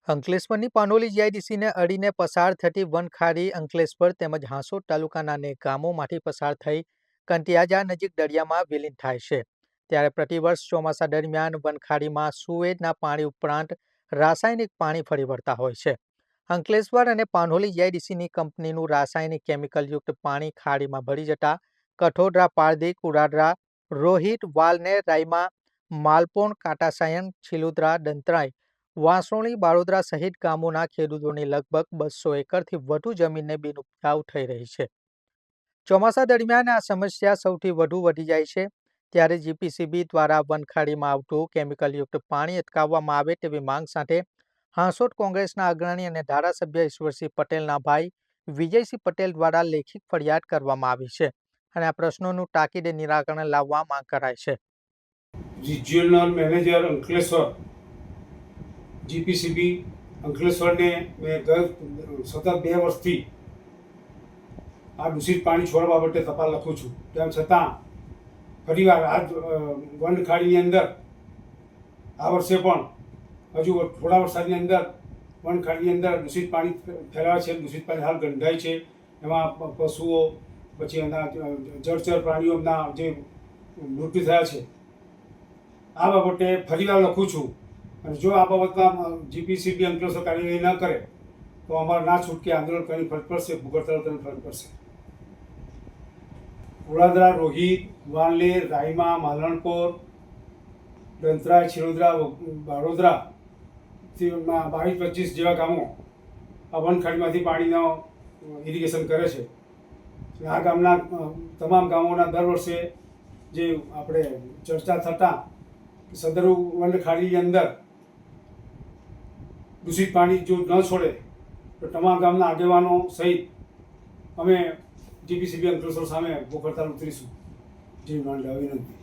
અંકલેશ્વરની પાનોલી જીઆઈડીસીને અડીને પસાર થતી વનખાડી અંકલેશ્વર તેમજ હાંસોદ તાલુકાના અનેક ગામોમાંથી પસાર થઈ કંટિયાજા નજીક દરિયામાં વિલીન થાય છે। ત્યારે પ્રતિવર્ષ ચોમાસા દરમિયાન વનખાડીમાં સુએજના પાણી ઉપરાંત રાસાયણિક પાણી ફરી વળતા હોય છે। અંકલેશ્વર અને પાનોલી જીઆઈડીસીની કંપનીનું રાસાયણિક કેમિકલયુક્ત પાણી ખાડીમાં ભળી જતા કઠોદરા, પારધી, કુરાદરા, રોહિત, વાલનેર, રાયમા, માલપોણ, કાંટાસાયણ, છીલુદ્રા, દંતરાય, વાંસોળી, બાળોદરા સહિત ગામોના ખેડૂતોની લગભગ 200 એકરથી વધુ જમીનને બિનઉપજાઉ થઈ રહી છે। ચોમાસા દરમિયાન આ સમસ્યા સૌથી વધુ વધી જાય છે। ત્યારે જીપીસીબી દ્વારા વનખાડીમાં આવતું કેમિકલયુક્ત પાણી અટકાવવામાં આવે તેવી માંગ સાથે હાંસોદ કોંગ્રેસના અગ્રણી અને ધારાસભ્ય ઈશ્વરસિંહ પટેલના ભાઈ વિજયસિંહ પટેલ દ્વારા લેખિત ફરિયાદ કરવામાં આવી છે અને આ પ્રશ્નોનું તાકીદે નિરાકરણ લાવવા માંગ કરાઈ છે। રિજિયોનલ મેનેજર અંકલેશ્વર જીપીસીબી અંકલેશ્વરને મેં સતત 2 વર્ષથી આ દૂષિત પાણી છોડવા બાબતે ટપાલ લખું છું। તેમ છતાં ફરીવાર આ વનખાડીની અંદર આ વર્ષે પણ હજુ થોડા વરસાદની અંદર વનખાડીની અંદર દૂષિત પાણી ફેલાવે છે। દૂષિત પાણી હાલ ગંધાય છે। એમાં પશુઓ પછી એના જળચર પ્રાણીઓના જે મૃત્યુ થયા છે। આ બાબતે ફરીવાર લખું છું અને જો આ બાબતમાં જીપીસીબી અંકલેશ્વર કાર્યવાહી ન કરે તો અમારે ના છૂટકે આંદોલન કરવાની ફરજ પડશે, ભૂગર્ભ કરવાની ફરજ પડશે। કુરાદરા, રોહિત, વાલનેર, રાયમા, માલણપોર, દંતરાય, છીલોદરા, બાળોદરા 22-25 જેવા ગામો આ વનખાડીમાંથી પાણીનો ઇરિગેશન કરે છે। આ ગામના તમામ ગામોના દર વર્ષે જે આપણે ચર્ચા થતાં સદર વનખાડીની અંદર દૂષિત પાણી જો ન છોડે તો તમામ ગામના આગેવાનો સહિત અમે જીપીસીબી અંકલેશ્વર સામે ભૂખ હડતાલ ઉતરીશું। જી માંડ વિનંતી।